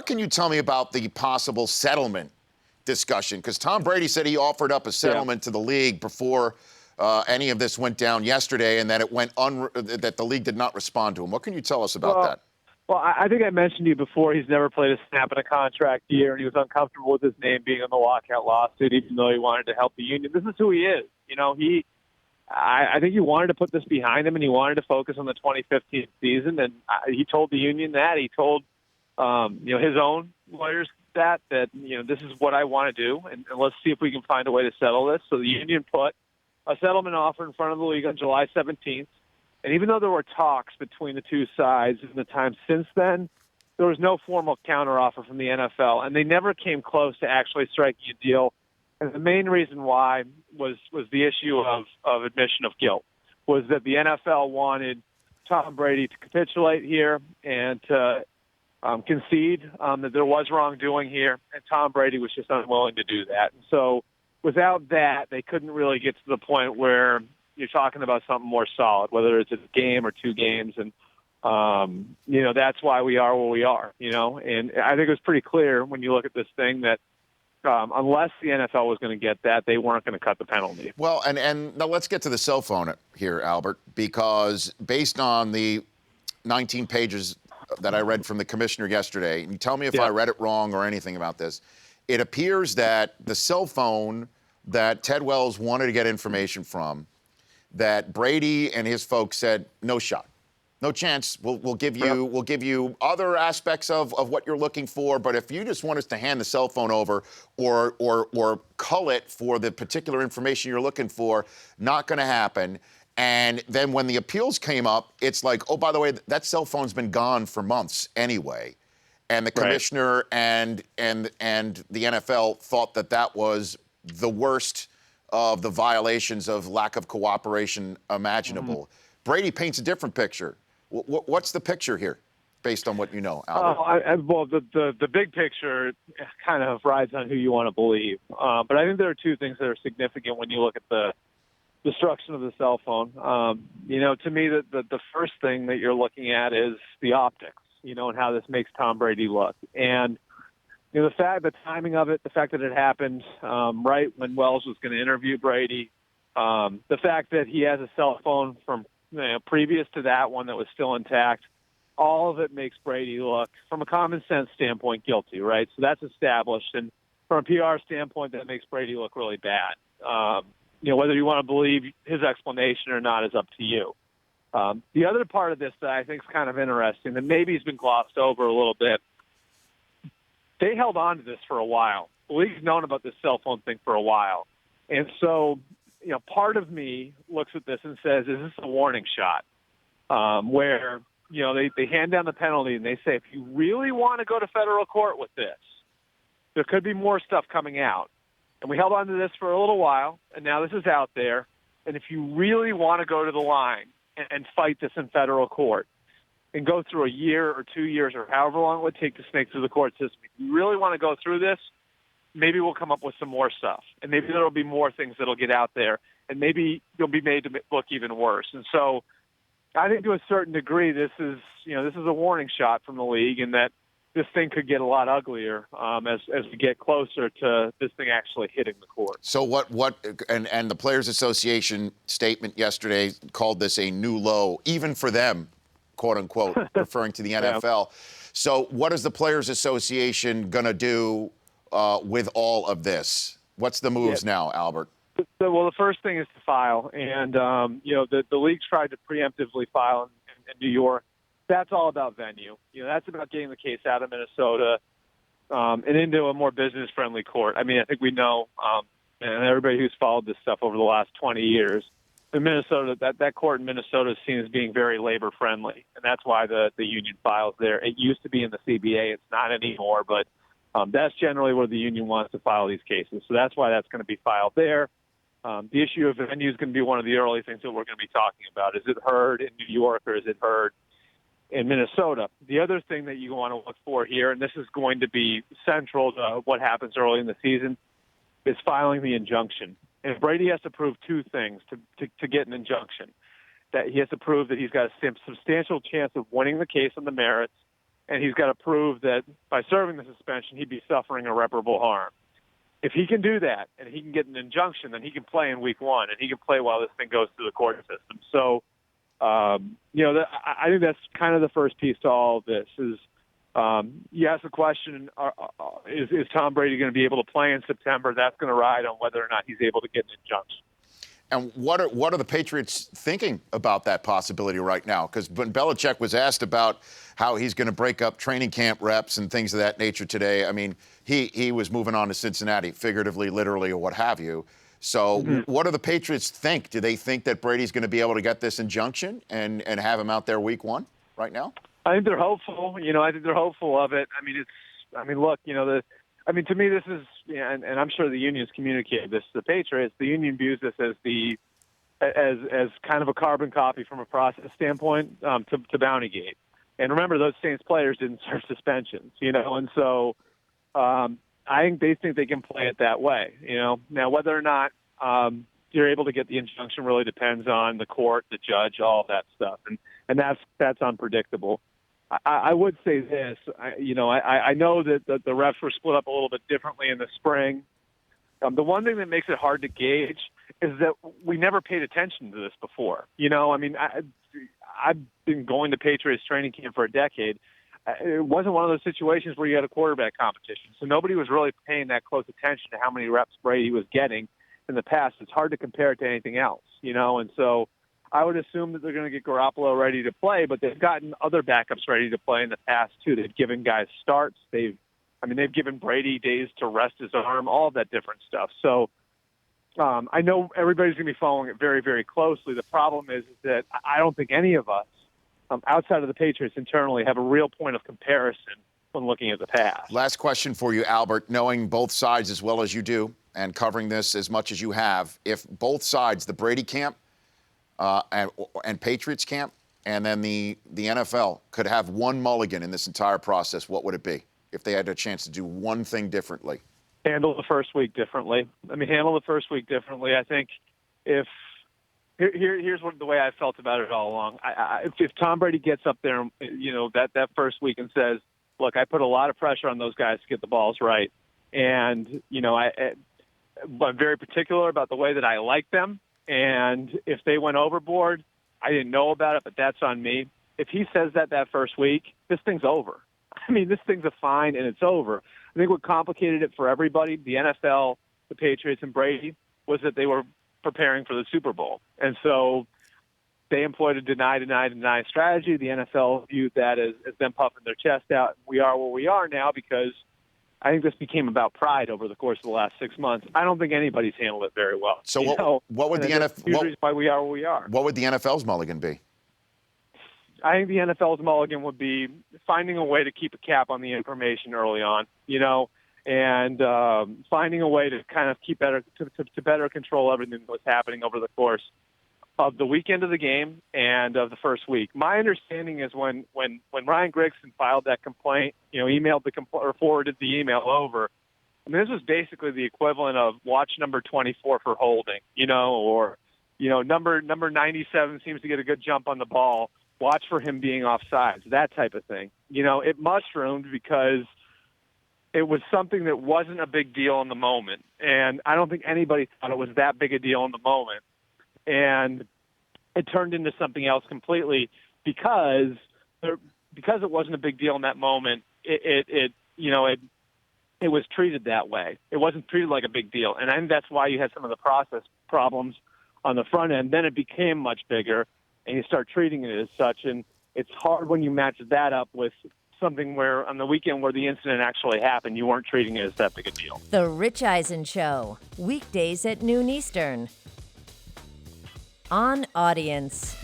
what can you tell me about the possible settlement discussion? Because Tom Brady said he offered up a settlement to the league before any of this went down yesterday, and that it went that the league did not respond to him. What can you tell us about that? Well, I think I mentioned to you before, he's never played a snap in a contract year, and he was uncomfortable with his name being on the lockout lawsuit, even though he wanted to help the union. This is who he is. I think he wanted to put this behind him, and he wanted to focus on the 2015 season. And he told the union that. He told his own lawyers that this is what I want to do, and let's see if we can find a way to settle this. So the union put a settlement offer in front of the league on July 17th. And even though there were talks between the two sides in the time since then, there was no formal counteroffer from the NFL, and they never came close to actually striking a deal. And the main reason why was the issue of admission of guilt, was that the NFL wanted Tom Brady to capitulate here and to concede that there was wrongdoing here, and Tom Brady was just unwilling to do that. And so without that, they couldn't really get to the point where you're talking about something more solid, whether it's a game or two games. And, that's why we are where we are, And I think it was pretty clear when you look at this thing that unless the NFL was going to get that, they weren't going to cut the penalty. Well, and now let's get to the cell phone here, Albert, because based on the 19 pages that I read from the commissioner yesterday, and you tell me if I read it wrong or anything about this, it appears that the cell phone that Ted Wells wanted to get information from, that Brady and his folks said, no shot, no chance. We'll give you other aspects of what you're looking for, but if you just want us to hand the cell phone over or cull it for the particular information you're looking for, not going to happen. And then when the appeals came up, it's like, oh, by the way, that cell phone's been gone for months anyway. And the commissioner and the NFL thought that was the worst of the violations of lack of cooperation imaginable. Brady paints a different picture. What's the picture here, based on what you know, Albert? Well, the big picture kind of rides on who you want to believe. But I think there are two things that are significant when you look at the destruction of the cell phone. To me, the first thing that you're looking at is the optics, and how this makes Tom Brady look. And the timing of it, the fact that it happened right when Wells was going to interview Brady, the fact that he has a cell phone from previous to that one that was still intact, all of it makes Brady look, from a common sense standpoint, guilty, right? So that's established. And from a PR standpoint, that makes Brady look really bad. Whether you want to believe his explanation or not is up to you. The other part of this that I think is kind of interesting, that maybe has been glossed over a little bit, they held on to this for a while. The league's known about this cell phone thing for a while. And so, part of me looks at this and says, is this a warning shot? Where, they hand down the penalty and they say, if you really want to go to federal court with this, there could be more stuff coming out. And we held on to this for a little while, and now this is out there. And if you really want to go to the line and fight this in federal court, and go through a year or 2 years or however long it would take to snake through the court system, if you really want to go through this, maybe we'll come up with some more stuff. And maybe there will be more things that will get out there. And maybe you'll be made to look even worse. And so I think to a certain degree, this is a warning shot from the league, and that this thing could get a lot uglier as we get closer to this thing actually hitting the court. So and the Players Association statement yesterday called this a new low, even for them, quote unquote, referring to the NFL. So what is the Players Association going to do with all of this? What's the moves now, Albert? Well, the first thing is to file. And, the league tried to preemptively file in New York. That's all about venue. That's about getting the case out of Minnesota and into a more business-friendly court. I mean, I think we know, and everybody who's followed this stuff over the last 20 years, in Minnesota, that court in Minnesota is seen as being very labor-friendly, and that's why the union files there. It used to be in the CBA. It's not anymore, but that's generally where the union wants to file these cases. So that's why that's going to be filed there. The issue of venue is going to be one of the early things that we're going to be talking about. Is it heard in New York or is it heard in Minnesota? The other thing that you want to look for here, and this is going to be central to what happens early in the season, is filing the injunction. And Brady has to prove two things to get an injunction. That he has to prove that he's got a substantial chance of winning the case on the merits, and he's got to prove that by serving the suspension, he'd be suffering irreparable harm. If he can do that and he can get an injunction, then he can play in week 1, and he can play while this thing goes through the court system. So, I think that's kind of the first piece to all of this is you ask the question, is Tom Brady going to be able to play in September? That's going to ride on whether or not he's able to get an injunction. And what are the Patriots thinking about that possibility right now? Because when Belichick was asked about how he's going to break up training camp reps and things of that nature today, I mean, he was moving on to Cincinnati, figuratively, literally, or what have you. So what do the Patriots think? Do they think that Brady's going to be able to get this injunction and have him out there week 1 right now? I think they're hopeful. I think they're hopeful of it. Look, to me, this is, and I'm sure the unions communicated this to the Patriots. The union views this as as kind of a carbon copy from a process standpoint to Bountygate. And remember, those Saints players didn't serve suspensions, and so I think they think they can play it that way. Now whether or not you're able to get the injunction really depends on the court, the judge, all of that stuff, and that's unpredictable. I would say this, I know that the refs were split up a little bit differently in the spring. The one thing that makes it hard to gauge is that we never paid attention to this before. I've been going to Patriots training camp for a decade. It wasn't one of those situations where you had a quarterback competition, so nobody was really paying that close attention to how many reps Brady was getting in the past. It's hard to compare it to anything else, and so I would assume that they're going to get Garoppolo ready to play, but they've gotten other backups ready to play in the past too. They've given guys starts. They've given Brady days to rest his arm, all of that different stuff. So I know everybody's going to be following it very, very closely. The problem is that I don't think any of us, outside of the Patriots internally, have a real point of comparison when looking at the past. Last question for you, Albert. Knowing both sides as well as you do and covering this as much as you have, if both sides, the Brady camp and Patriots camp, and then the NFL could have one mulligan in this entire process, what would it be if they had a chance to do one thing differently? Handle the first week differently. I think here's the way I felt about it all along. If Tom Brady gets up there, that first week and says, look, I put a lot of pressure on those guys to get the balls right. And, I'm very particular about the way that I like them. And if they went overboard, I didn't know about it, but that's on me. If he says that first week, this thing's over. This thing's a fine and it's over. I think what complicated it for everybody, the NFL, the Patriots, and Brady, was that they were preparing for the Super Bowl. And so they employed a deny strategy. The NFL viewed that as them puffing their chest out. We are where we are now because I think this became about pride over the course of the last 6 months. I don't think anybody's handled it very well. So what would the NFL? Why we are where we are. What would the NFL's mulligan be? I think the NFL's mulligan would be finding a way to keep a cap on the information early on, and finding a way to kind of keep to better control everything that was happening over the course of the weekend of the game and of the first week. My understanding is when Ryan Grigson filed that complaint, emailed or forwarded the email over. This was basically the equivalent of watch number 24 for holding, or number 97 seems to get a good jump on the ball. Watch for him being offsides, that type of thing. It mushroomed because it was something that wasn't a big deal in the moment, and I don't think anybody thought it was that big a deal in the moment. And it turned into something else completely because it wasn't a big deal in that moment. It was treated that way. It wasn't treated like a big deal, and I think that's why you had some of the process problems on the front end. Then it became much bigger, and you start treating it as such. And it's hard when you match that up with something where on the weekend where the incident actually happened, you weren't treating it as that big a deal. The Rich Eisen Show, weekdays at noon Eastern. On Audience.